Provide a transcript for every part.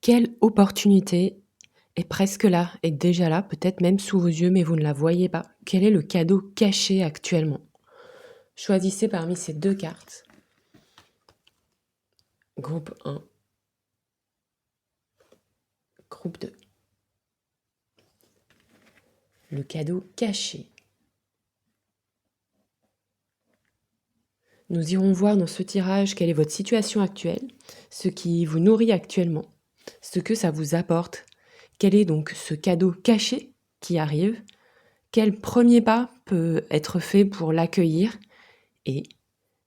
Quelle opportunité est presque là, est déjà là, peut-être même sous vos yeux, mais vous ne la voyez pas? Quel est le cadeau caché actuellement? Choisissez parmi ces 2 cartes. Groupe 1, groupe 2. Le cadeau caché. Nous irons voir dans ce tirage quelle est votre situation actuelle, ce qui vous nourrit actuellement, ce que ça vous apporte. Quel est donc ce cadeau caché qui arrive? Quel premier pas peut être fait pour l'accueillir? Et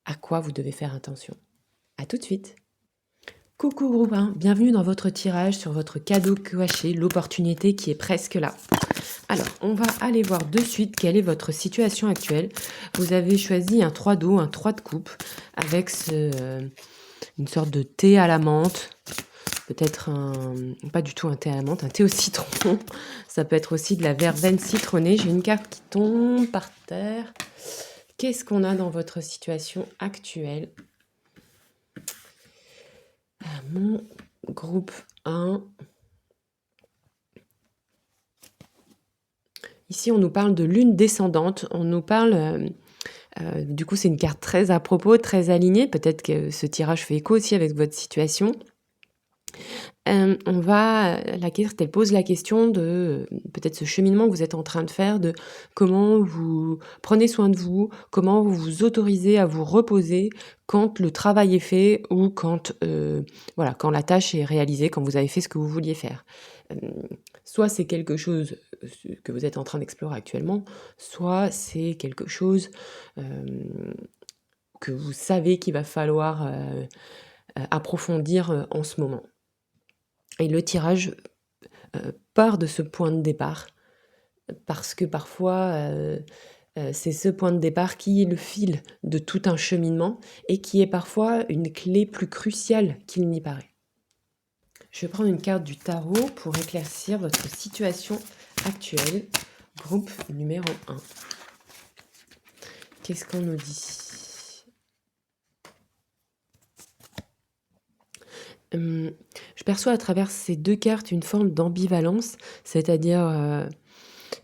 à quoi vous devez faire attention? À tout de suite. Coucou groupe 1, bienvenue dans votre tirage sur votre cadeau caché, l'opportunité qui est presque là. Alors, on va aller voir de suite quelle est votre situation actuelle. Vous avez choisi un 3 d'eau, un 3 de coupe, avec une sorte de thé à la menthe, peut-être pas du tout un thé à la menthe, un thé au citron. Ça peut être aussi de la verveine citronnée. J'ai une carte qui tombe par terre. Qu'est-ce qu'on a dans votre situation actuelle? Mon groupe 1. Ici, on nous parle de lune descendante. On nous parle, du coup, c'est une carte très à propos, très alignée. Peut-être que ce tirage fait écho aussi avec votre situation. La carte, elle pose la question de peut-être ce cheminement que vous êtes en train de faire, de comment vous prenez soin de vous, comment vous vous autorisez à vous reposer quand le travail est fait ou quand quand la tâche est réalisée, quand vous avez fait ce que vous vouliez faire. Soit c'est quelque chose que vous êtes en train d'explorer actuellement, soit c'est quelque chose que vous savez qu'il va falloir approfondir en ce moment. Et le tirage part de ce point de départ, parce que parfois, c'est ce point de départ qui est le fil de tout un cheminement et qui est parfois une clé plus cruciale qu'il n'y paraît. Je vais prendre une carte du tarot pour éclaircir votre situation actuelle. Groupe numéro 1. Qu'est-ce qu'on nous dit? Je perçois à travers ces 2 cartes une forme d'ambivalence, c'est-à-dire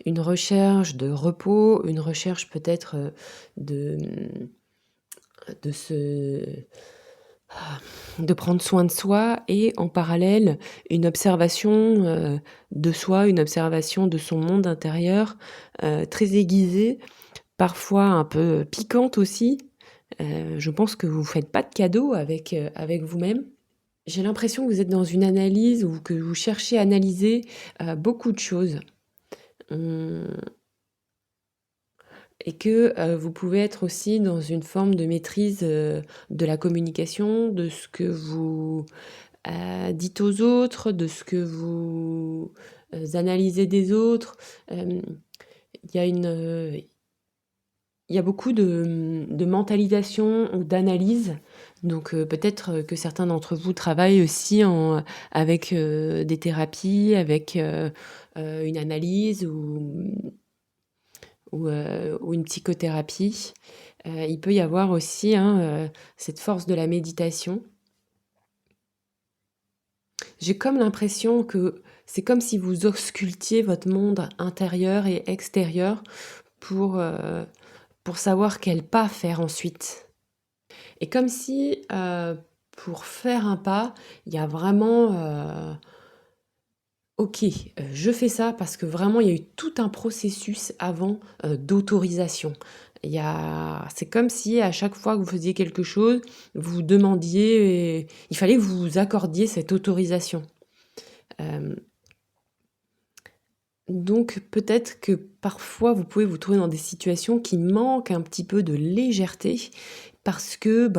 une recherche de repos, une recherche peut-être de prendre soin de soi et en parallèle une observation de soi, une observation de son monde intérieur très aiguisée, parfois un peu piquante aussi. Je pense que vous faites pas de cadeaux avec vous-même. J'ai l'impression que vous êtes dans une analyse ou que vous cherchez à analyser beaucoup de choses. Et que vous pouvez être aussi dans une forme de maîtrise de la communication, de ce que vous dites aux autres, de ce que vous analysez des autres. Il y a il y a beaucoup de mentalisation ou d'analyse. Donc peut-être que certains d'entre vous travaillent aussi avec des thérapies, avec une analyse ou une psychothérapie. Il peut y avoir aussi cette force de la méditation. J'ai comme l'impression que c'est comme si vous auscultiez votre monde intérieur et extérieur pour savoir quel pas faire ensuite. Et comme si pour faire un pas, il y a vraiment OK, je fais ça parce que vraiment il y a eu tout un processus avant d'autorisation. C'est comme si à chaque fois que vous faisiez quelque chose, vous demandiez, il fallait que vous vous accordiez cette autorisation. Donc peut-être que parfois vous pouvez vous trouver dans des situations qui manquent un petit peu de légèreté parce que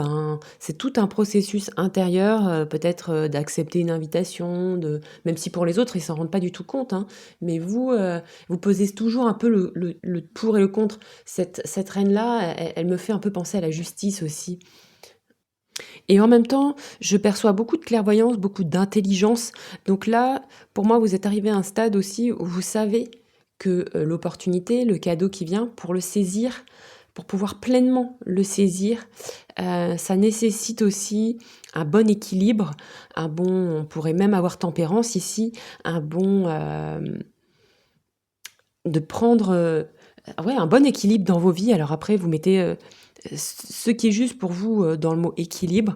c'est tout un processus intérieur, peut-être d'accepter une invitation, même si pour les autres ils s'en rendent pas du tout compte, mais vous pesez toujours un peu le pour et le contre. Cette reine-là, elle me fait un peu penser à la justice aussi. Et en même temps, je perçois beaucoup de clairvoyance, beaucoup d'intelligence. Donc là, pour moi, vous êtes arrivé à un stade aussi où vous savez que l'opportunité, le cadeau qui vient, pour le saisir, pour pouvoir pleinement le saisir, ça nécessite aussi un bon équilibre, on pourrait même avoir tempérance ici, un bon, de prendre, ouais, un bon équilibre dans vos vies. Alors après, vous mettez, ce qui est juste pour vous, dans le mot équilibre,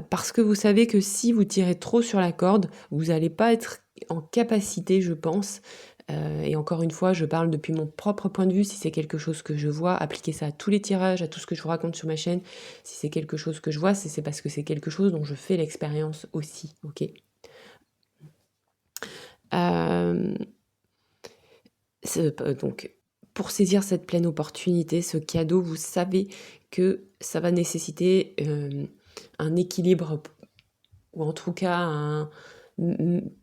parce que vous savez que si vous tirez trop sur la corde, vous allez pas être en capacité, je pense, et encore une fois, je parle depuis mon propre point de vue, si c'est quelque chose que je vois, appliquer ça à tous les tirages, à tout ce que je vous raconte sur ma chaîne. Si c'est quelque chose que je vois, c'est parce que c'est quelque chose dont je fais l'expérience aussi, OK? Hem donc pour saisir cette pleine opportunité, ce cadeau, vous savez que ça va nécessiter, un équilibre ou en tout cas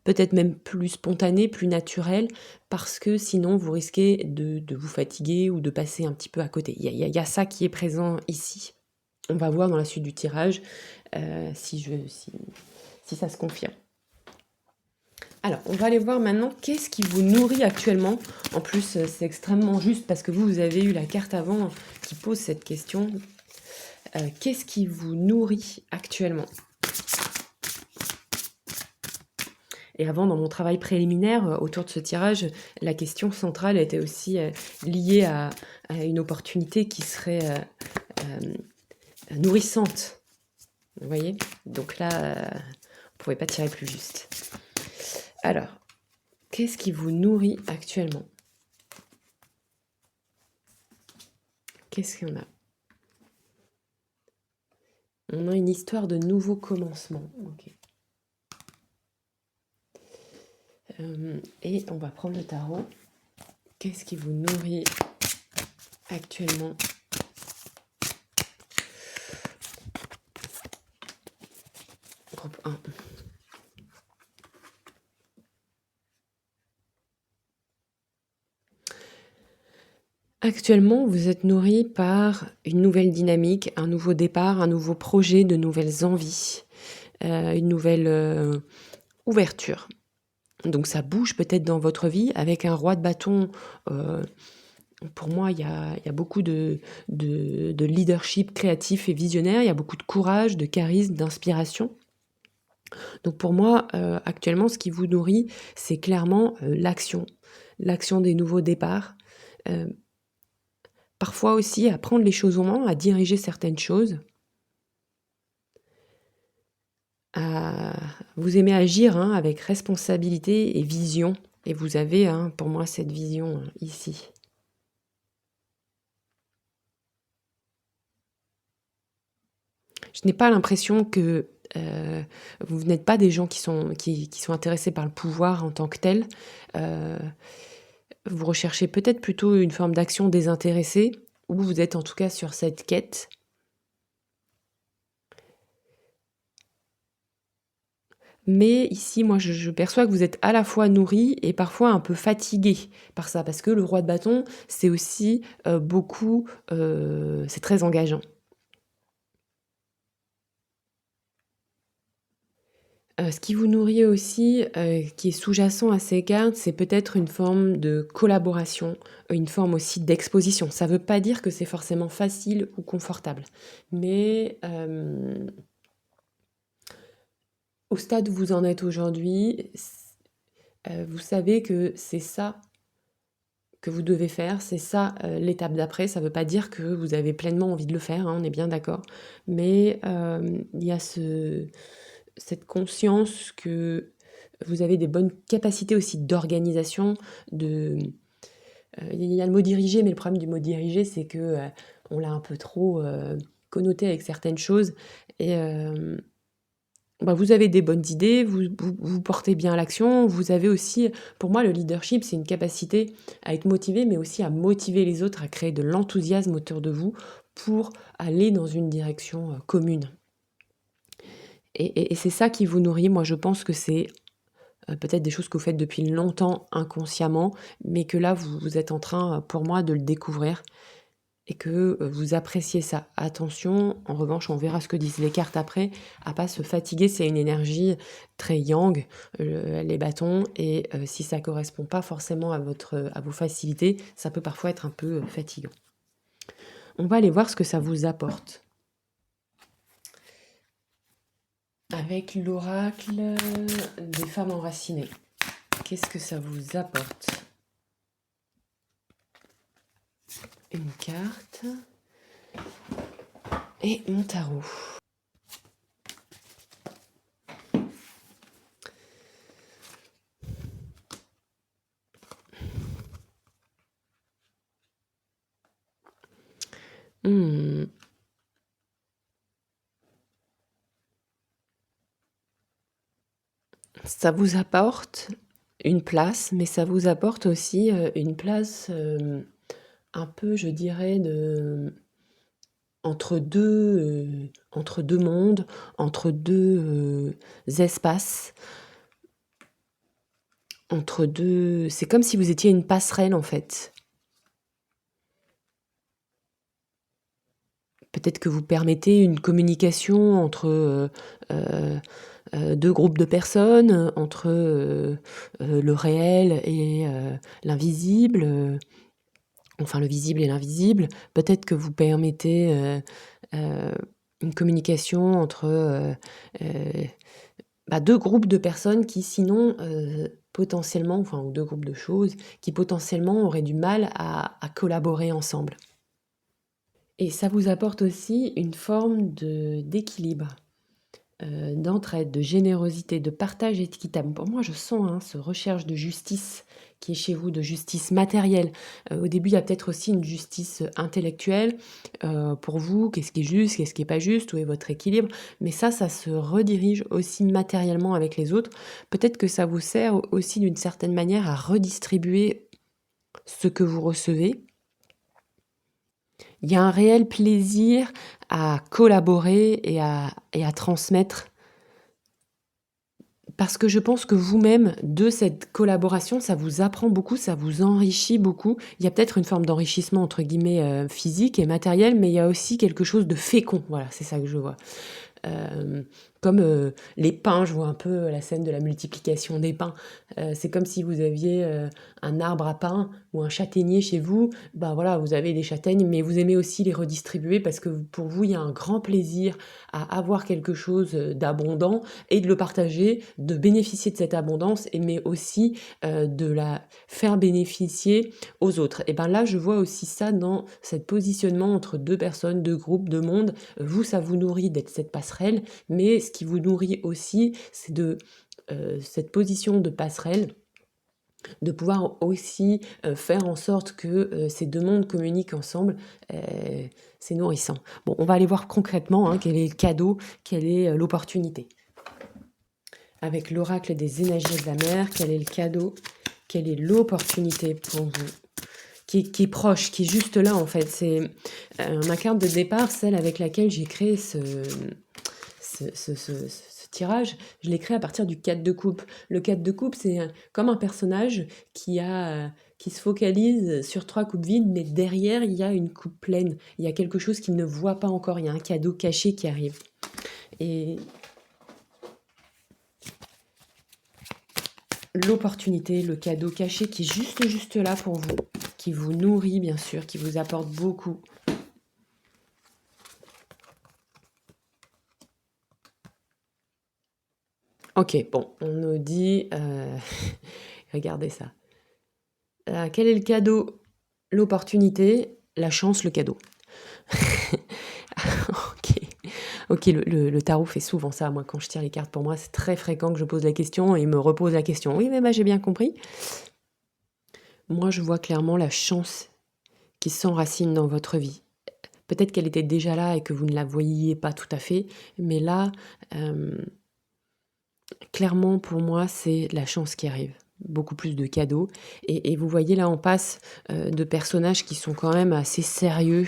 peut-être même plus spontané, plus naturel, parce que sinon vous risquez de vous fatiguer ou de passer un petit peu à côté. Il y a ça qui est présent ici. On va voir dans la suite du tirage, si ça se confirme. Alors, on va aller voir maintenant qu'est-ce qui vous nourrit actuellement. En plus, c'est extrêmement juste parce que vous avez eu la carte avant qui pose cette question. Qu'est-ce qui vous nourrit actuellement? Et avant, dans mon travail préliminaire, autour de ce tirage, la question centrale était aussi liée à une opportunité qui serait nourrissante. Vous voyez? Donc là, on ne pouvait pas tirer plus juste. Alors, qu'est-ce qui vous nourrit actuellement? Qu'est-ce qu'on a? On a une histoire de nouveau commencement. Ok. Et on va prendre le tarot. Qu'est-ce qui vous nourrit actuellement? Groupe 1. Actuellement, vous êtes nourri par une nouvelle dynamique, un nouveau départ, un nouveau projet, de nouvelles envies, une nouvelle ouverture. Donc ça bouge peut-être dans votre vie avec un roi de bâton. Pour moi, il y a beaucoup de leadership créatif et visionnaire. Il y a beaucoup de courage, de charisme, d'inspiration. Donc pour moi, actuellement, ce qui vous nourrit, c'est clairement l'action. L'action des nouveaux départs. Parfois aussi à prendre les choses en main, à diriger certaines choses. Vous aimez agir avec responsabilité et vision. Et vous avez, pour moi, cette vision ici. Je n'ai pas l'impression que vous n'êtes pas des gens qui sont intéressés par le pouvoir en tant que tel. Vous recherchez peut-être plutôt une forme d'action désintéressée, ou vous êtes en tout cas sur cette quête. Mais ici, moi, je perçois que vous êtes à la fois nourri et parfois un peu fatigué par ça, parce que le roi de bâton, c'est aussi beaucoup, c'est très engageant. Ce qui vous nourrit aussi, qui est sous-jacent à ces cartes, c'est peut-être une forme de collaboration, une forme aussi d'exposition. Ça ne veut pas dire que c'est forcément facile ou confortable, mais au stade où vous en êtes aujourd'hui, vous savez que c'est ça que vous devez faire, c'est ça l'étape d'après. Ça ne veut pas dire que vous avez pleinement envie de le faire, on est bien d'accord, mais il y a cette conscience que vous avez des bonnes capacités aussi d'organisation, il y a le mot diriger, mais le problème du mot diriger, c'est que on l'a un peu trop connoté avec certaines choses. Et vous avez des bonnes idées, vous portez bien l'action. Vous avez aussi, pour moi, le leadership, c'est une capacité à être motivé, mais aussi à motiver les autres, à créer de l'enthousiasme autour de vous pour aller dans une direction commune. Et c'est ça qui vous nourrit. Moi, je pense que c'est peut-être des choses que vous faites depuis longtemps inconsciemment, mais que là, vous êtes en train, pour moi, de le découvrir et que vous appréciez ça. Attention, en revanche, on verra ce que disent les cartes après, à pas se fatiguer, c'est une énergie très yang, les bâtons, et si ça correspond pas forcément à vos facilités, ça peut parfois être un peu fatigant. On va aller voir ce que ça vous apporte. Avec l'oracle des femmes enracinées, qu'est-ce que ça vous apporte? Une carte et mon tarot. Ça vous apporte une place, mais ça vous apporte aussi une place un peu, je dirais, entre deux mondes, entre deux espaces, entre deux. C'est comme si vous étiez une passerelle en fait. Peut-être que vous permettez une communication entre deux groupes de personnes, entre le réel et l'invisible, enfin le visible et l'invisible. Peut-être que vous permettez une communication entre deux groupes de personnes qui sinon potentiellement, enfin ou deux groupes de choses, qui potentiellement auraient du mal à collaborer ensemble. Et ça vous apporte aussi une forme d'équilibre, d'entraide, de générosité, de partage équitable. Pour moi, je sens ce recherche de justice qui est chez vous, de justice matérielle. Au début, il y a peut-être aussi une justice intellectuelle pour vous. Qu'est-ce qui est juste, qu'est-ce qui n'est pas juste, où est votre équilibre? Mais ça se redirige aussi matériellement avec les autres. Peut-être que ça vous sert aussi d'une certaine manière à redistribuer ce que vous recevez. Il y a un réel plaisir à collaborer et à transmettre. Parce que je pense que vous-même, de cette collaboration, ça vous apprend beaucoup, ça vous enrichit beaucoup. Il y a peut-être une forme d'enrichissement, entre guillemets, physique et matériel, mais il y a aussi quelque chose de fécond. Voilà, c'est ça que je vois. Comme les pains, je vois un peu la scène de la multiplication des pains. C'est comme si vous aviez un arbre à pain ou un châtaignier chez vous. Ben voilà, vous avez des châtaignes, mais vous aimez aussi les redistribuer parce que pour vous, il y a un grand plaisir à avoir quelque chose d'abondant et de le partager, de bénéficier de cette abondance, mais aussi de la faire bénéficier aux autres. Et ben là, je vois aussi ça dans ce positionnement entre deux personnes, deux groupes, deux mondes. Vous, ça vous nourrit d'être cette passerelle, mais ce qui vous nourrit aussi, c'est de cette position de passerelle, de pouvoir aussi faire en sorte que ces deux mondes communiquent ensemble. C'est nourrissant. Bon, on va aller voir concrètement quel est le cadeau, quelle est l'opportunité. Avec l'oracle des énergies de la mer, quel est le cadeau, quelle est l'opportunité pour vous qui est proche, qui est juste là en fait. C'est ma carte de départ, celle avec laquelle j'ai créé ce tirage, je l'ai créé à partir du 4 de coupe. Le 4 de coupe, c'est comme un personnage qui se focalise sur 3 coupes vides, mais derrière, il y a une coupe pleine. Il y a quelque chose qu'il ne voit pas encore. Il y a un cadeau caché qui arrive. Et l'opportunité, le cadeau caché qui est juste là pour vous, qui vous nourrit bien sûr, qui vous apporte beaucoup. Ok, bon, on nous dit, regardez ça. Quel est le cadeau? L'opportunité, la chance, le cadeau. Ok, le tarot fait souvent ça. Moi, quand je tire les cartes, pour moi, c'est très fréquent que je pose la question et il me repose la question. Oui, mais j'ai bien compris. Moi, je vois clairement la chance qui s'enracine dans votre vie. Peut-être qu'elle était déjà là et que vous ne la voyiez pas tout à fait, mais là, clairement, pour moi, c'est la chance qui arrive. Beaucoup plus de cadeaux. Et vous voyez, là, on passe de personnages qui sont quand même assez sérieux,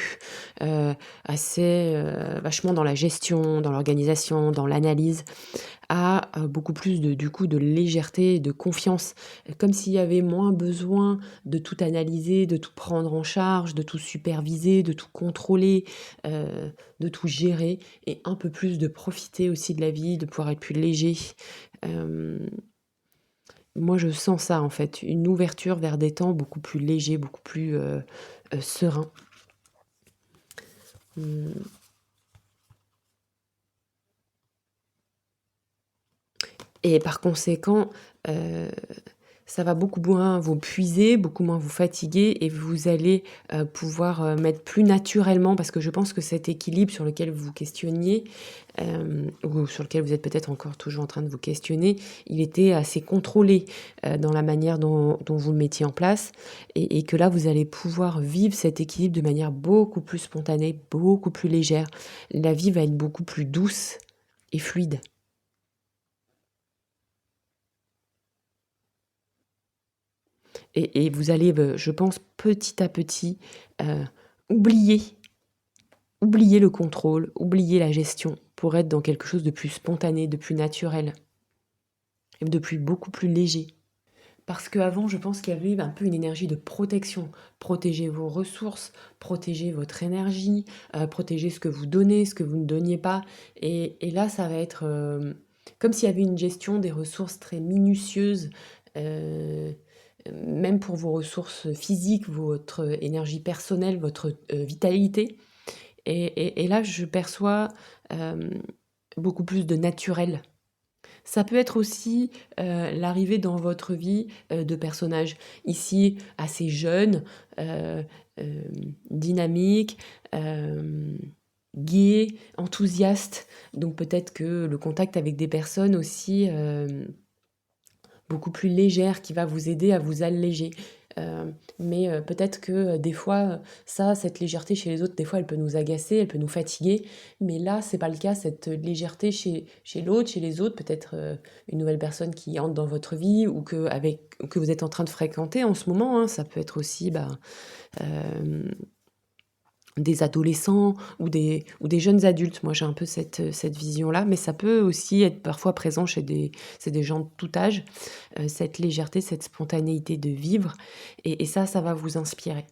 assez vachement dans la gestion, dans l'organisation, dans l'analyse, à beaucoup plus du coup de légèreté, de confiance, comme s'il y avait moins besoin de tout analyser, de tout prendre en charge, de tout superviser, de tout contrôler, de tout gérer, et un peu plus de profiter aussi de la vie, de pouvoir être plus léger. Moi, je sens ça en fait, une ouverture vers des temps beaucoup plus légers, beaucoup plus sereins. Mmh. Et par conséquent, heu, ça va beaucoup moins vous puiser, beaucoup moins vous fatiguer et vous allez, pouvoir, mettre plus naturellement parce que je pense que cet équilibre sur lequel vous vous questionniez, ou sur lequel vous êtes peut-être encore toujours en train de vous questionner, il était assez contrôlé, dans la manière dont vous le mettiez en place et que là, vous allez pouvoir vivre cet équilibre de manière beaucoup plus spontanée, beaucoup plus légère. La vie va être beaucoup plus douce et fluide. Et vous allez, je pense, petit à petit, heu, oublier oublier le contrôle, oublier la gestion pour être dans quelque chose de plus spontané, de plus naturel et de plus beaucoup plus léger. Parce qu'avant, je pense qu'il y avait un peu une énergie de protection. Protéger vos ressources, protéger votre énergie, protéger ce que vous donnez, ce que vous ne donniez pas et là, ça va être, comme s'il y avait une gestion des ressources très minutieuse, heu, même pour vos ressources physiques, votre énergie personnelle, votre, vitalité et là, je perçois, hem, beaucoup plus de naturel. Ça peut être aussi, l'arrivée dans votre vie, de personnages ici assez jeunes, heu, dynamiques, hem, gais, enthousiastes. Donc peut-être que le contact avec des personnes aussi, beaucoup plus légères qui va vous aider à vous alléger. Mais peut-être que, des fois, cette légèreté chez les autres, des fois, elle peut nous agacer, elle peut nous fatiguer. Mais là, c'est pas le cas, cette légèreté chez l'autre, chez les autres, peut-être, une nouvelle personne qui entre dans votre vie ou que vous êtes en train de fréquenter en ce moment, hein. Ça peut être aussi, hem des adolescents ou des jeunes adultes. Moi, j'ai un peu cette vision-là, mais ça peut aussi être parfois présent chez des gens de tout âge, cette légèreté, cette spontanéité de vivre et ça va vous inspirer.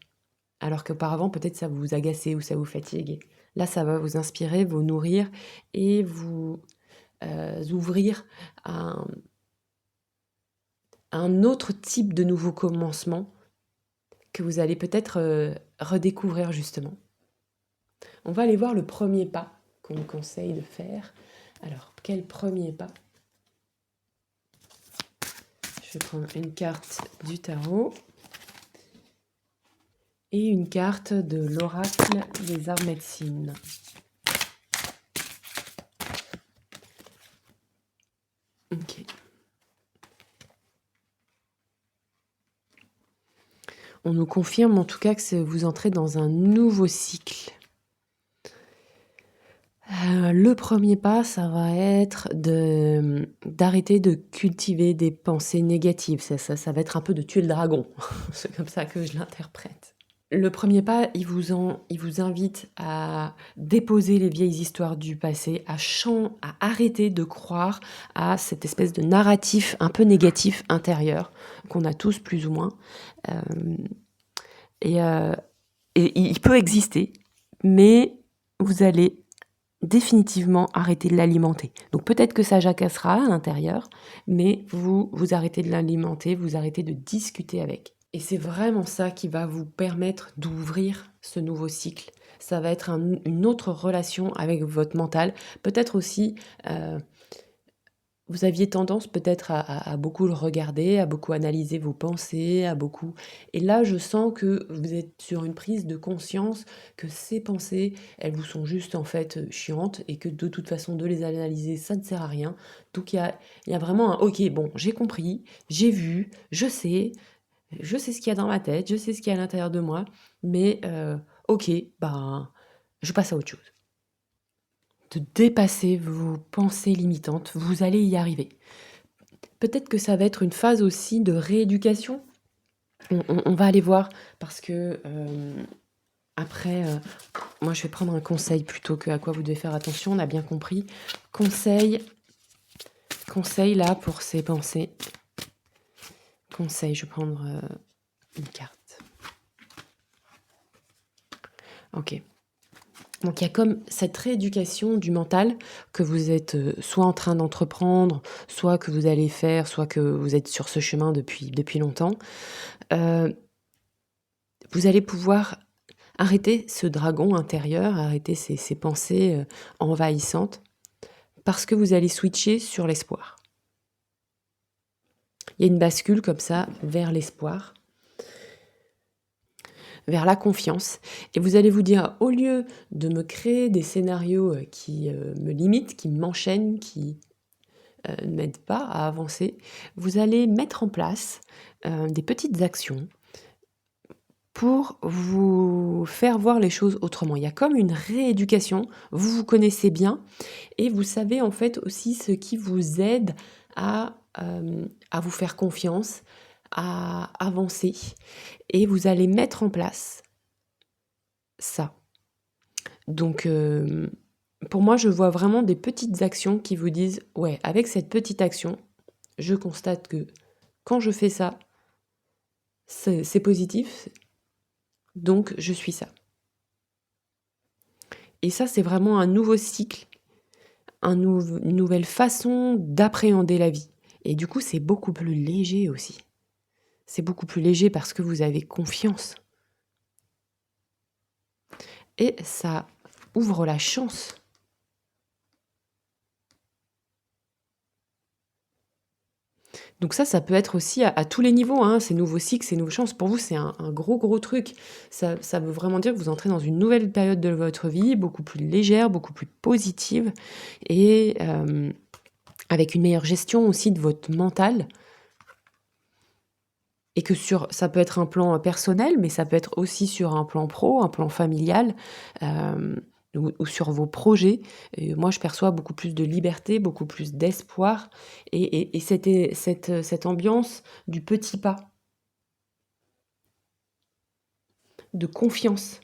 Alors qu'auparavant, peut-être ça vous agaçait ou ça vous fatiguait. Là, ça va vous inspirer, vous nourrir et vous, ouvrir à un autre type de nouveau commencement que vous allez peut-être, redécouvrir justement. On va aller voir le premier pas qu'on me conseille de faire. Alors, quel premier pas? Je vais prendre une carte du tarot et une carte de l'oracle des arts médecines. Ok. On nous confirme en tout cas que vous entrez dans un nouveau cycle. Le premier pas, ça va être d'arrêter de cultiver des pensées négatives. Ça va être un peu de tuer le dragon. C'est comme ça que je l'interprète. Le premier pas, il vous invite à déposer les vieilles histoires du passé, à arrêter de croire à cette espèce de narratif un peu négatif intérieur qu'on a tous plus ou moins, hem et heu et il peut exister, mais vous allez définitivement arrêter de l'alimenter. Donc peut-être que ça jacassera à l'intérieur, mais vous arrêtez de l'alimenter, vous arrêtez de discuter avec. Et c'est vraiment ça qui va vous permettre d'ouvrir ce nouveau cycle. Ça va être une autre relation avec votre mental. Peut-être aussi, heu, vous aviez tendance peut-être à beaucoup le regarder, à beaucoup analyser vos pensées, à beaucoup et là, je sens que vous êtes sur une prise de conscience que ces pensées, elles vous sont juste, en fait, chiantes et que de toute façon, de les analyser, ça ne sert à rien. Donc il y a vraiment un: «OK, bon, j'ai compris, j'ai vu, je sais ce qu'il y a dans ma tête, je sais ce qu'il y a à l'intérieur de moi, mais OK, ben, je passe à autre chose». De dépasser vos pensées limitantes, vous allez y arriver. Peut-être que ça va être une phase aussi de rééducation. On va aller voir parce que, après, moi je vais prendre un conseil plutôt que à quoi vous devez faire attention, on a bien compris. Conseil conseil là pour ces pensées. Conseil, je vais prendre, une carte. OK. Donc il y a comme cette rééducation du mental que vous êtes, soit en train d'entreprendre, soit que vous allez faire, soit que vous êtes sur ce chemin depuis longtemps. Heu, vous allez pouvoir Arrêtez ce dragon intérieur, arrêtez ces pensées envahissantes, parce que vous allez switcher sur l'espoir. Il y a une bascule comme ça vers l'espoir, vers la confiance. Et vous allez vous dire, au lieu de me créer des scénarios qui me limitent, qui m'enchaînent, qui ne m'aident pas à avancer, vous allez mettre en place des petites actions pour vous faire voir les choses autrement. Il y a comme une rééducation, vous vous connaissez bien et vous savez en fait aussi ce qui vous aide à vous faire confiance, à avancer et vous allez mettre en place ça. Donc pour moi, je vois vraiment des petites actions qui vous disent « Ouais, avec cette petite action, je constate que quand je fais ça, c'est positif, donc je suis ça. » Et ça, c'est vraiment un nouveau cycle, une nouvelle façon d'appréhender la vie. Et du coup, c'est beaucoup plus léger aussi. C'est beaucoup plus léger parce que vous avez confiance. Et ça ouvre la chance. Donc ça peut être aussi à tous les niveaux, hein, ces nouveaux cycles, ces nouvelles chances. Pour vous, c'est un gros truc. Ça veut vraiment dire que vous entrez dans une nouvelle période de votre vie, beaucoup plus légère, beaucoup plus positive, et avec une meilleure gestion aussi de votre mental. Et que ça peut être un plan personnel, mais ça peut être aussi sur un plan pro, un plan familial, ou sur vos projets. Et moi, je perçois beaucoup plus de liberté, beaucoup plus d'espoir, et cette ambiance du petit pas, de confiance,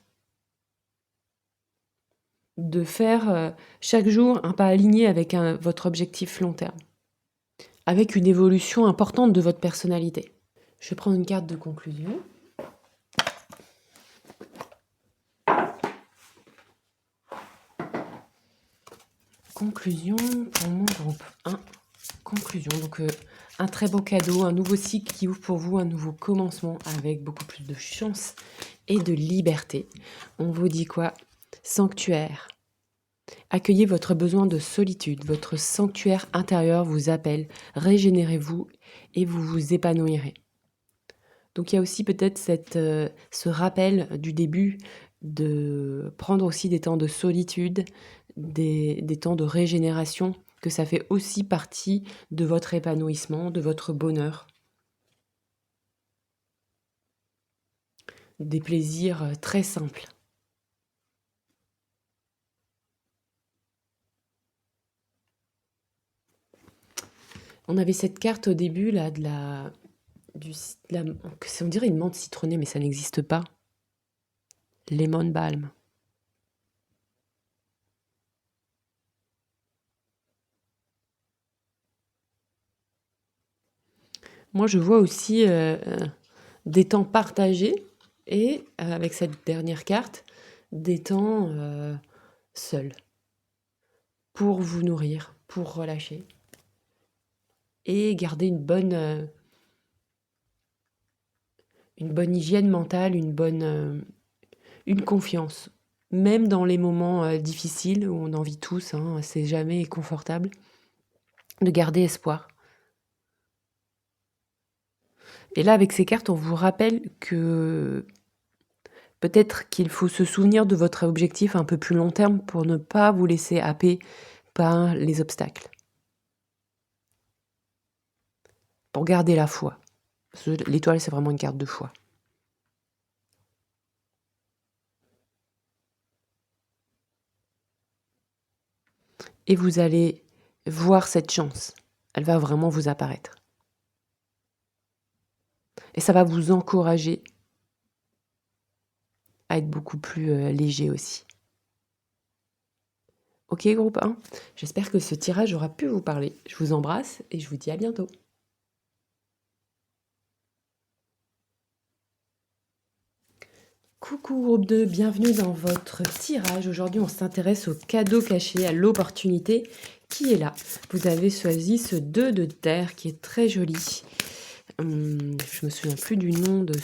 de faire chaque jour un pas aligné avec votre objectif long terme, avec une évolution importante de votre personnalité. Je vais prendre une carte de conclusion. Conclusion pour mon groupe 1. Conclusion. Donc, un très beau cadeau, un nouveau cycle qui ouvre pour vous un nouveau commencement avec beaucoup plus de chance et de liberté. On vous dit quoi? Sanctuaire. Accueillez votre besoin de solitude. Votre sanctuaire intérieur vous appelle. Régénérez-vous et vous vous épanouirez. Donc, il y a aussi peut-être ce rappel du début de prendre aussi des temps de solitude, des temps de régénération, que ça fait aussi partie de votre épanouissement, de votre bonheur. Des plaisirs très simples. On avait cette carte au début là on dirait une menthe citronnée, mais ça n'existe pas. Lemon balm. Moi, je vois aussi des temps partagés et, avec cette dernière carte, des temps seuls pour vous nourrir, pour relâcher et garder une bonne hygiène mentale, une confiance. Même dans les moments difficiles où on en vit tous, hein, c'est jamais confortable, de garder espoir. Et là, avec ces cartes, on vous rappelle que peut-être qu'il faut se souvenir de votre objectif un peu plus long terme pour ne pas vous laisser happer par les obstacles. Pour garder la foi. L'étoile, c'est vraiment une carte de foi. Et vous allez voir cette chance. Elle va vraiment vous apparaître. Et ça va vous encourager à être beaucoup plus léger aussi. Ok, groupe 1, j'espère que ce tirage aura pu vous parler. Je vous embrasse et je vous dis à bientôt. Coucou groupe 2, bienvenue dans votre tirage. Aujourd'hui, on s'intéresse au cadeau caché, à l'opportunité qui est là. Vous avez choisi ce 2 de terre qui est très joli. Je me souviens plus du nom de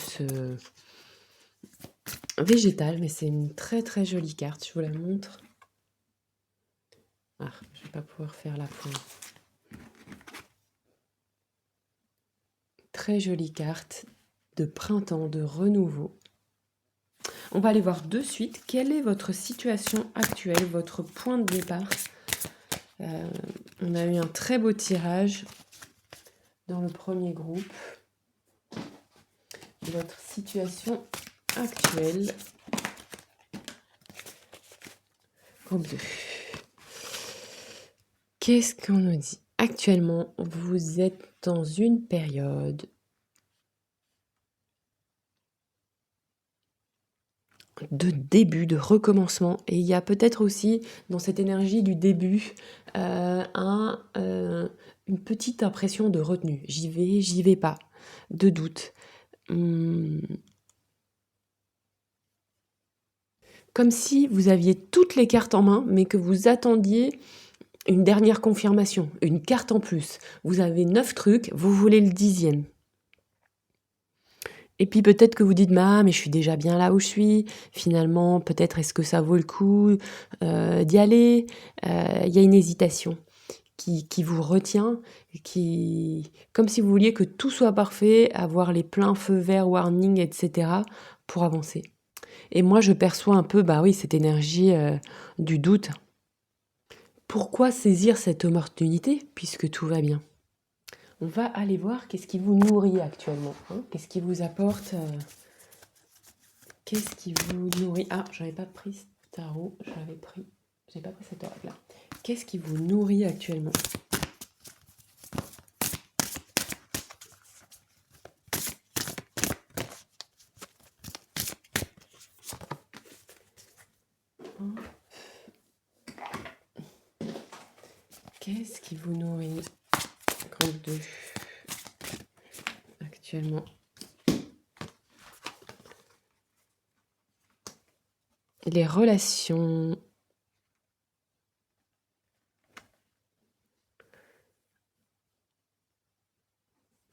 végétale, mais c'est une très très jolie carte. Je vous la montre. Ah, je vais pas pouvoir faire la pointe. Très jolie carte de printemps, de renouveau. On va aller voir de suite quelle est votre situation actuelle, votre point de départ. On a eu un très beau tirage dans le premier groupe. Votre situation actuelle. Groupe 2. Qu'est-ce qu'on nous dit? Actuellement, vous êtes dans une période de début, de recommencement. Et il y a peut-être aussi dans cette énergie du début une petite impression de retenue. J'y vais pas, de doute. Comme si vous aviez toutes les cartes en main, mais que vous attendiez une dernière confirmation, une carte en plus. Vous avez 9 trucs, vous voulez le 10e. Et puis peut-être que vous dites: «Ah mais je suis déjà bien là où je suis, finalement peut-être est-ce que ça vaut le coup, d'y aller?» Il y a une hésitation qui vous retient, comme si vous vouliez que tout soit parfait, avoir les pleins feux verts, warning et cetera pour avancer. Et moi je perçois un peu, bah oui, cette énergie, du doute. Pourquoi saisir cette opportunité puisque tout va bien? On va aller voir qu'est-ce qui vous nourrit actuellement, hein? Qu'est-ce qui vous apporte, qu'est-ce qui vous nourrit? Ah, j'avais pas pris ce tarot, j'avais pas pris cette oracle-là. Qu'est-ce qui vous nourrit actuellement? Qu'est-ce qui vous nourrit? Groupe 2. Actuellement. Les relations.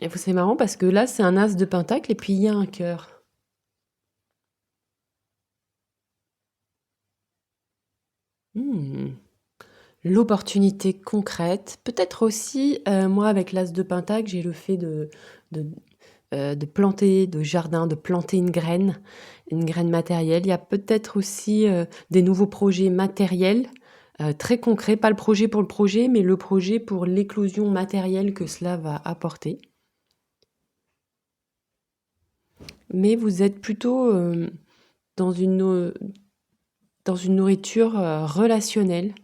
Et c'est marrant parce que là, c'est un as de pentacle et puis il y a un cœur. L'opportunité concrète. Peut-être aussi, moi, avec l'as de pentacle, j'ai le fait de planter, de jardin, de planter une graine matérielle. Il y a peut-être aussi des nouveaux projets matériels, très concrets, pas le projet pour le projet, mais le projet pour l'éclosion matérielle que cela va apporter. Mais vous êtes plutôt dans une nourriture relationnelle,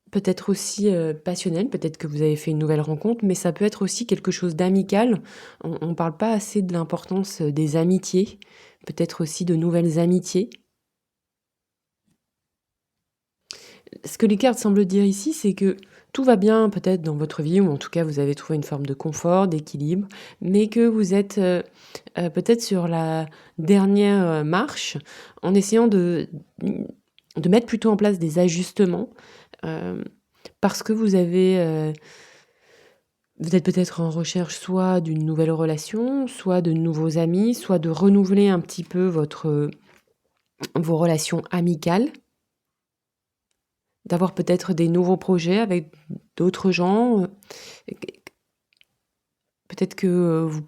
peut-être aussi passionnelle, peut-être que vous avez fait une nouvelle rencontre, mais ça peut être aussi quelque chose d'amical. On ne parle pas assez de l'importance des amitiés, peut-être aussi de nouvelles amitiés. Ce que les cartes semblent dire ici, c'est que tout va bien peut-être dans votre vie, ou en tout cas vous avez trouvé une forme de confort, d'équilibre, mais que vous êtes peut-être sur la dernière marche en essayant de mettre plutôt en place des ajustements parce que vous êtes peut-être en recherche soit d'une nouvelle relation, soit de nouveaux amis, soit de renouveler un petit peu vos relations amicales. D'avoir peut-être des nouveaux projets avec d'autres gens. Peut-être que vous...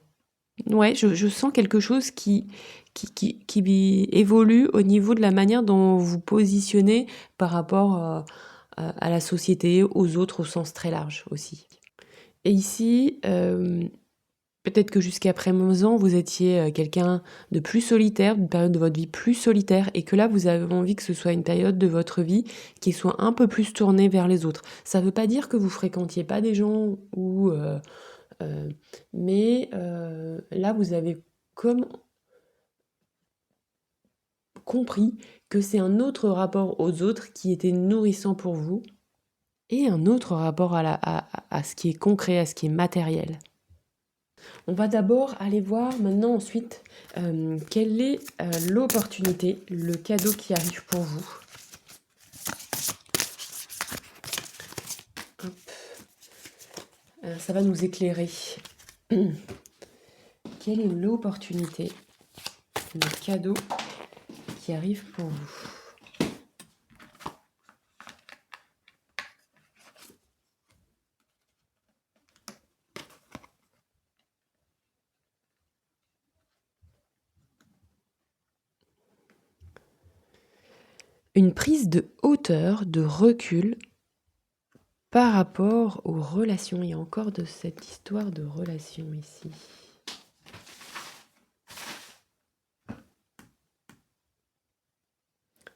Ouais, je sens quelque chose qui évolue au niveau de la manière dont vous positionnez par rapport à la société, aux autres au sens très large aussi. Et ici, peut-être que jusqu'à présent, vous étiez quelqu'un de plus solitaire, une période de votre vie plus solitaire, et que là, vous avez envie que ce soit une période de votre vie qui soit un peu plus tournée vers les autres. Ça ne veut pas dire que vous fréquentiez pas des gens, mais là, vous avez comme compris que c'est un autre rapport aux autres qui était nourrissant pour vous, et un autre rapport à ce qui est concret, à ce qui est matériel. On va d'abord aller voir maintenant ensuite quelle est l'opportunité, le cadeau qui arrive pour vous. Hop. Ça va nous éclairer. Quelle est l'opportunité, le cadeau qui arrive pour vous. Une prise de hauteur, de recul par rapport aux relations. Il y a encore de cette histoire de relations ici.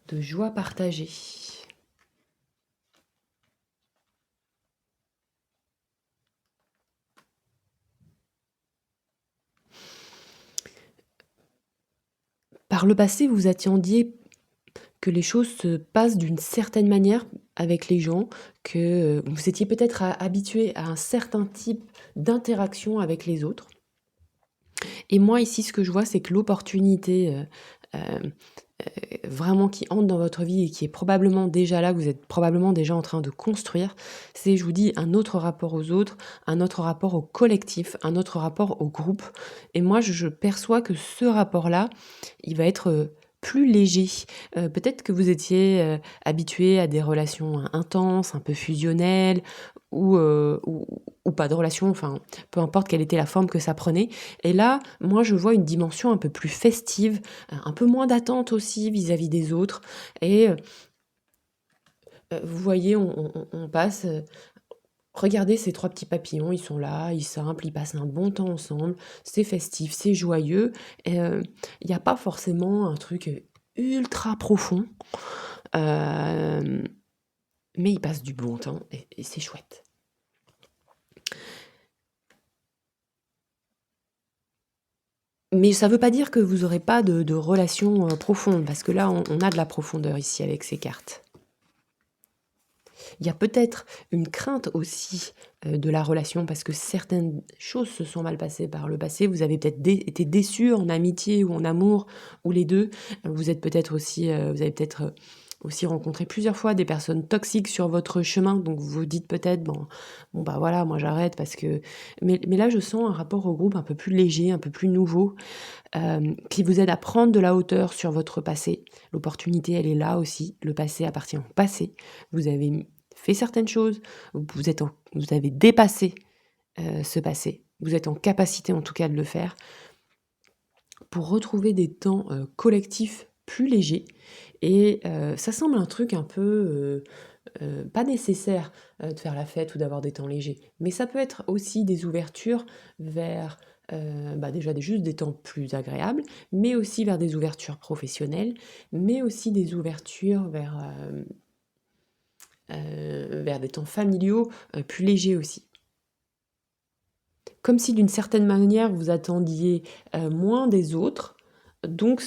De joie partagée. Par le passé, vous attendiez que les choses se passent d'une certaine manière avec les gens, que vous étiez peut-être habitué à un certain type d'interaction avec les autres. Et moi, ici, ce que je vois, c'est que l'opportunité vraiment qui entre dans votre vie et qui est probablement déjà là, que vous êtes probablement déjà en train de construire, c'est, je vous dis, un autre rapport aux autres, un autre rapport au collectif, un autre rapport au groupe. Et moi, je perçois que ce rapport-là, il va être plus léger. Peut-être que vous étiez habitué à des relations intenses, un peu fusionnelles, ou pas de relation, enfin, peu importe quelle était la forme que ça prenait. Et là, moi, je vois une dimension un peu plus festive, un peu moins d'attente aussi vis-à-vis des autres. Et vous voyez, on passe. Regardez ces trois petits papillons, ils sont là, ils simple, ils passent un bon temps ensemble, c'est festif, c'est joyeux. Il n'y a pas forcément un truc ultra profond, euh, mais ils passent du bon temps et c'est chouette. Mais ça ne veut pas dire que vous n'aurez pas de relation profonde, parce que là, on a de la profondeur ici avec ces cartes. Il y a peut-être une crainte aussi de la relation, parce que certaines choses se sont mal passées par le passé. Vous avez peut-être été déçus en amitié ou en amour, ou les deux. Vous êtes peut-être aussi, vous avez peut-être aussi rencontré plusieurs fois des personnes toxiques sur votre chemin, donc vous vous dites peut-être, bon bah voilà, moi j'arrête parce que... Mais là, je sens un rapport au groupe un peu plus léger, un peu plus nouveau, qui vous aide à prendre de la hauteur sur votre passé. L'opportunité, elle est là aussi. Le passé appartient au passé. Vous avez fait certaines choses, vous avez dépassé ce passé. Vous êtes en capacité en tout cas de le faire pour retrouver des temps collectifs plus légers. Et ça semble un truc un peu... pas nécessaire de faire la fête ou d'avoir des temps légers, mais ça peut être aussi des ouvertures vers déjà juste des temps plus agréables, mais aussi vers des ouvertures professionnelles, mais aussi des ouvertures vers des temps familiaux plus légers aussi. Comme si d'une certaine manière vous attendiez moins des autres, donc,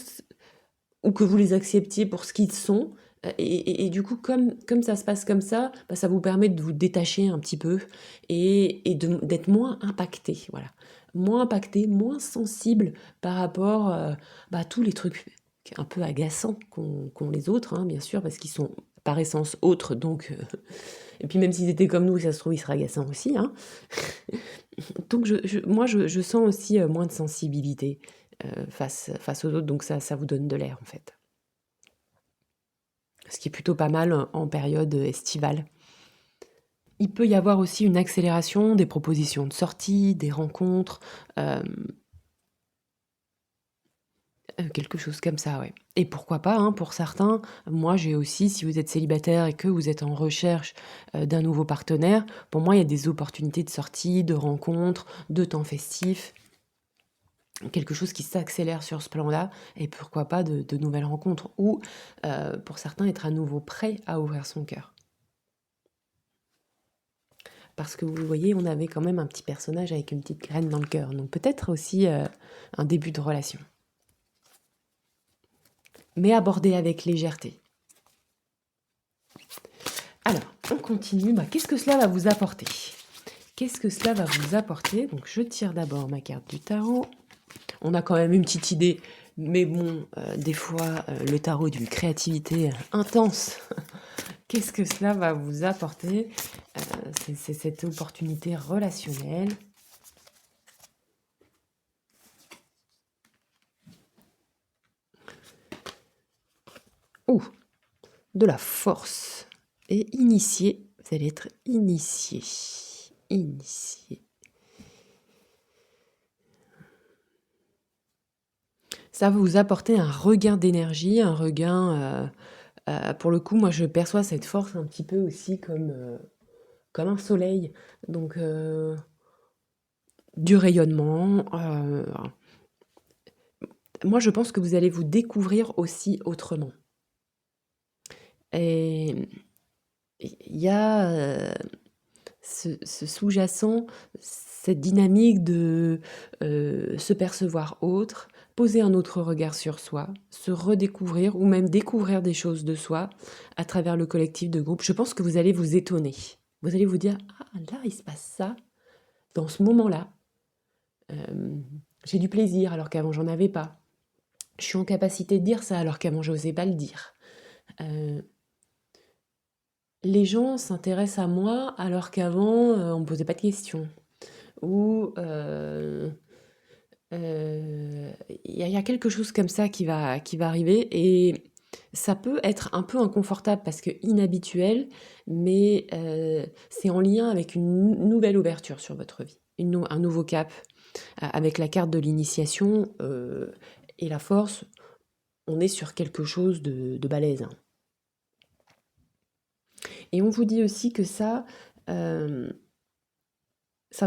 ou que vous les acceptiez pour ce qu'ils sont. Et du coup, comme ça se passe comme ça, bah, ça vous permet de vous détacher un petit peu et d'être moins impacté. Voilà. Moins impacté, moins sensible par rapport à tous les trucs un peu agaçants qu'ont les autres, hein, bien sûr, parce qu'ils sont par essence autres. Donc, et puis même s'ils étaient comme nous, ça se trouve, ils seraient agaçants aussi. Hein. Donc moi, je sens aussi moins de sensibilité face aux autres, donc ça vous donne de l'air en fait. Ce qui est plutôt pas mal en période estivale. Il peut y avoir aussi une accélération des propositions de sortie, des rencontres, quelque chose comme ça, ouais. Et pourquoi pas, hein, pour certains, moi j'ai aussi, si vous êtes célibataire et que vous êtes en recherche d'un nouveau partenaire, pour moi il y a des opportunités de sortie, de rencontres, de temps festifs, quelque chose qui s'accélère sur ce plan-là, et pourquoi pas de nouvelles rencontres, ou pour certains être à nouveau prêt à ouvrir son cœur. Parce que vous voyez, on avait quand même un petit personnage avec une petite graine dans le cœur, donc peut-être aussi un début de relation. Mais abordé avec légèreté. Alors, on continue. Qu'est-ce que cela va vous apporter ? Qu'est-ce que cela va vous apporter ? Donc, je tire d'abord ma carte du tarot. On a quand même une petite idée, mais bon, des fois, le tarot est d'une créativité intense. Qu'est-ce que cela va vous apporter ? C'est cette opportunité relationnelle. Oh, de la force. Et initié, vous allez être initié. Initié. Ça va vous apporter un regain d'énergie, un regain... pour le coup, moi, je perçois cette force un petit peu aussi comme un soleil. Donc, du rayonnement. Moi, je pense que vous allez vous découvrir aussi autrement. Et il y a ce sous-jacent, cette dynamique de se percevoir autre, poser un autre regard sur soi, se redécouvrir ou même découvrir des choses de soi à travers le collectif de groupe. Je pense que vous allez vous étonner. Vous allez vous dire, ah là, il se passe ça, dans ce moment-là. J'ai du plaisir alors qu'avant, j'en avais pas. Je suis en capacité de dire ça alors qu'avant, j'osais pas le dire. Les gens s'intéressent à moi alors qu'avant, on me posait pas de questions. Ou il y a quelque chose comme ça qui va arriver et ça peut être un peu inconfortable parce que inhabituel, mais c'est en lien avec une nouvelle ouverture sur votre vie, un nouveau cap. Avec la carte de l'initiation et la force, on est sur quelque chose de balèze, hein. Et on vous dit aussi que ça va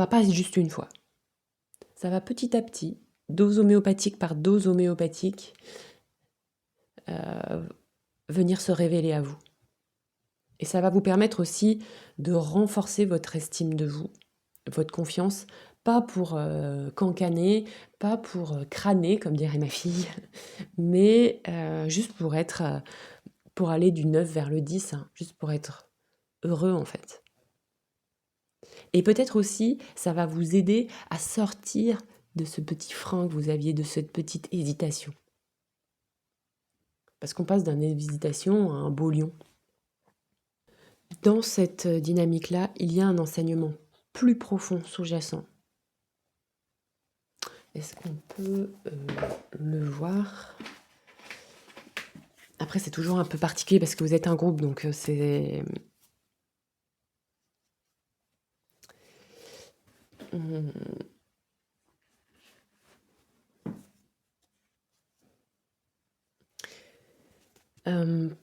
pas juste une fois. Ça va petit à petit, dose homéopathique par dose homéopathique, venir se révéler à vous. Et ça va vous permettre aussi de renforcer votre estime de vous, votre confiance, pas pour cancaner, pas pour crâner, comme dirait ma fille, mais juste pour aller du 9 vers le 10, hein, juste pour être heureux en fait. Et peut-être aussi, ça va vous aider à sortir de ce petit frein que vous aviez, de cette petite hésitation. Parce qu'on passe d'une hésitation à un beau lion. Dans cette dynamique-là, il y a un enseignement plus profond, sous-jacent. Est-ce qu'on peut le voir ? Après, c'est toujours un peu particulier parce que vous êtes un groupe, donc c'est...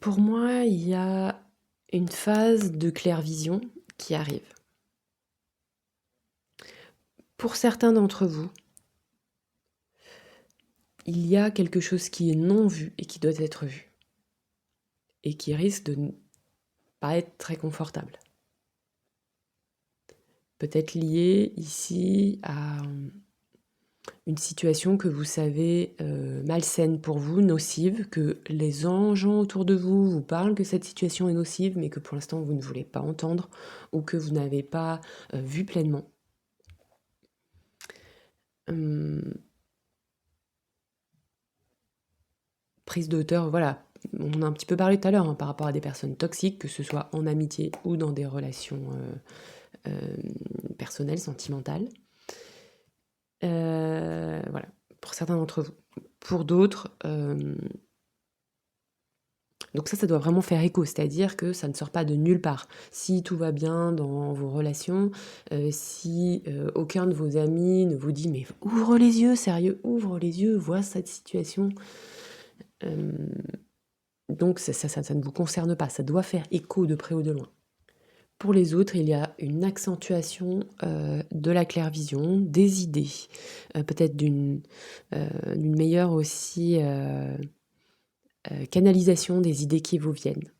Pour moi, il y a une phase de clairvision qui arrive. Pour certains d'entre vous, il y a quelque chose qui est non vu et qui doit être vu. Et qui risque de ne pas être très confortable. Peut-être lié ici à une situation que vous savez malsaine pour vous, nocive, que les gens autour de vous vous parlent que cette situation est nocive, mais que pour l'instant vous ne voulez pas entendre ou que vous n'avez pas vu pleinement. Prise de hauteur, voilà, on en a un petit peu parlé tout à l'heure, hein, par rapport à des personnes toxiques, que ce soit en amitié ou dans des relations personnelles, sentimentales. Voilà, pour certains d'entre vous. Pour d'autres, donc ça doit vraiment faire écho, c'est-à-dire que ça ne sort pas de nulle part. Si tout va bien dans vos relations, si aucun de vos amis ne vous dit « mais ouvre les yeux, sérieux, ouvre les yeux, vois cette situation », donc ça ne vous concerne pas, ça doit faire écho de près ou de loin. Pour les autres, il y a une accentuation de la clairvision, des idées, peut-être d'une meilleure aussi canalisation des idées qui vous viennent.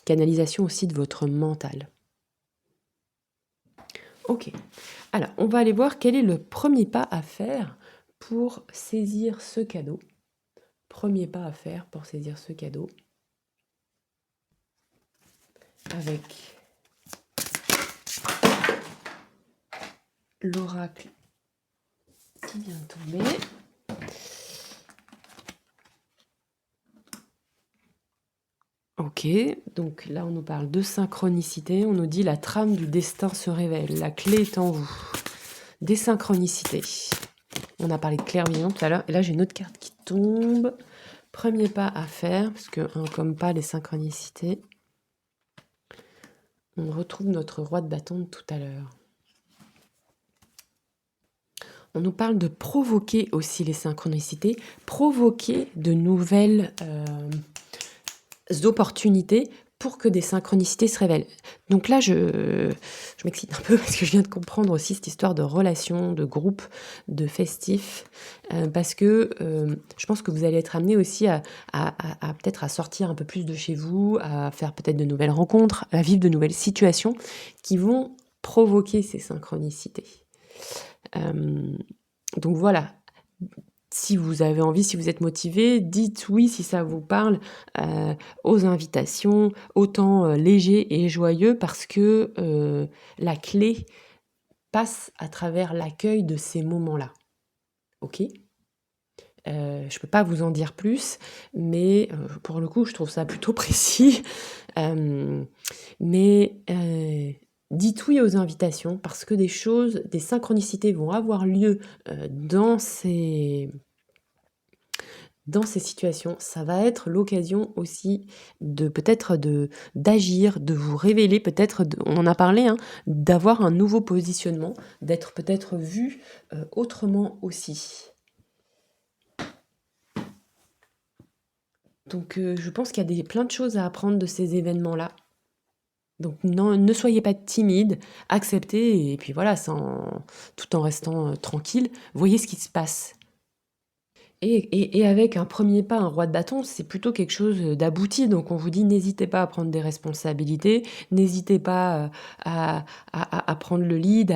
Canalisation aussi de votre mental. Ok, alors on va aller voir quel est le premier pas à faire pour saisir ce cadeau. Premier pas à faire pour saisir ce cadeau. Avec l'oracle qui vient de tomber. Ok, donc là on nous parle de synchronicité, on nous dit la trame du destin se révèle, la clé est en vous. Des synchronicités. On a parlé de clairvision tout à l'heure, et là j'ai une autre carte qui tombe. Premier pas à faire, parce que comme pas les synchronicités, on retrouve notre roi de bâton de tout à l'heure. On nous parle de provoquer aussi les synchronicités, provoquer de nouvelles opportunités pour que des synchronicités se révèlent. Donc là, je m'excite un peu parce que je viens de comprendre aussi cette histoire de relation, de groupe, de festif, parce que je pense que vous allez être amené aussi à peut-être à sortir un peu plus de chez vous, à faire peut-être de nouvelles rencontres, à vivre de nouvelles situations qui vont provoquer ces synchronicités. Donc voilà, si vous avez envie, si vous êtes motivé, dites oui si ça vous parle aux invitations, autant léger et joyeux, parce que la clé passe à travers l'accueil de ces moments-là. Ok ? Je peux pas vous en dire plus, mais pour le coup, je trouve ça plutôt précis. Mais dites oui aux invitations, parce que des synchronicités vont avoir lieu dans ces situations. Ça va être l'occasion aussi d'agir, de vous révéler, peut-être, on en a parlé, hein, d'avoir un nouveau positionnement, d'être peut-être vu autrement aussi. Donc je pense qu'il y a plein de choses à apprendre de ces événements-là. Donc ne soyez pas timide, acceptez, et puis voilà, tout en restant tranquille, voyez ce qui se passe. Et avec un premier pas, un roi de bâton, c'est plutôt quelque chose d'abouti. Donc on vous dit, n'hésitez pas à prendre des responsabilités, n'hésitez pas à prendre le lead,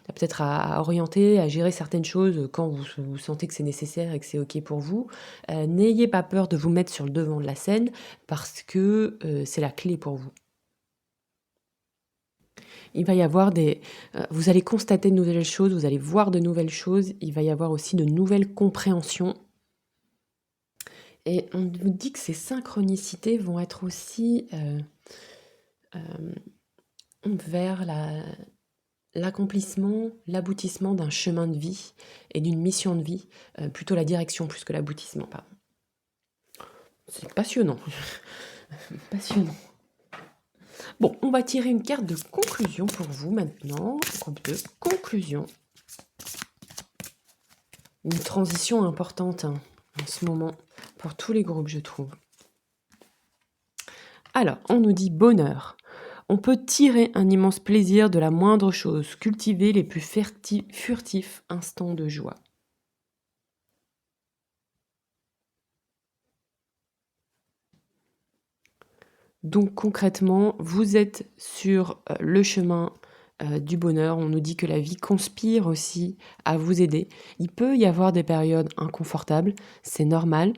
peut-être à orienter, à gérer certaines choses quand vous sentez que c'est nécessaire et que c'est OK pour vous. N'ayez pas peur de vous mettre sur le devant de la scène, parce que c'est la clé pour vous. Il va y avoir vous allez constater de nouvelles choses, vous allez voir de nouvelles choses, il va y avoir aussi de nouvelles compréhensions. Et on vous dit que ces synchronicités vont être aussi vers l'accomplissement, l'aboutissement d'un chemin de vie et d'une mission de vie, plutôt la direction plus que l'aboutissement, pardon. C'est passionnant. Passionnant. Bon, on va tirer une carte de conclusion pour vous maintenant. Groupe de conclusion. Une transition importante en ce moment pour tous les groupes, je trouve. Alors, on nous dit bonheur. On peut tirer un immense plaisir de la moindre chose, cultiver les plus furtifs instants de joie. Donc concrètement, vous êtes sur le chemin du bonheur. On nous dit que la vie conspire aussi à vous aider. Il peut y avoir des périodes inconfortables, c'est normal.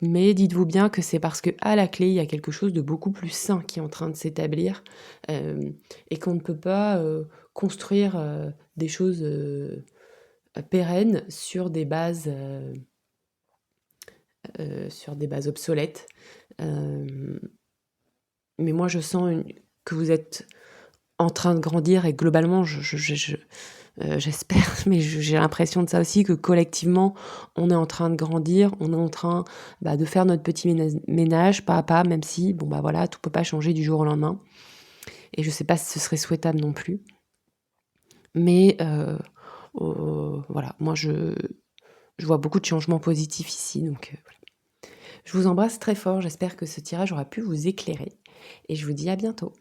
Mais dites-vous bien que c'est parce qu'à la clé, il y a quelque chose de beaucoup plus sain qui est en train de s'établir, et qu'on ne peut pas construire des choses pérennes sur des bases obsolètes. Mais moi, je sens que vous êtes en train de grandir, et globalement, j'espère, mais j'ai l'impression de ça aussi, que collectivement, on est en train de grandir, on est en train de faire notre petit ménage, pas à pas, même si, voilà, tout peut pas changer du jour au lendemain. Et je sais pas si ce serait souhaitable non plus. Mais voilà, moi, je vois beaucoup de changements positifs ici, donc voilà. Je vous embrasse très fort, j'espère que ce tirage aura pu vous éclairer, et je vous dis à bientôt.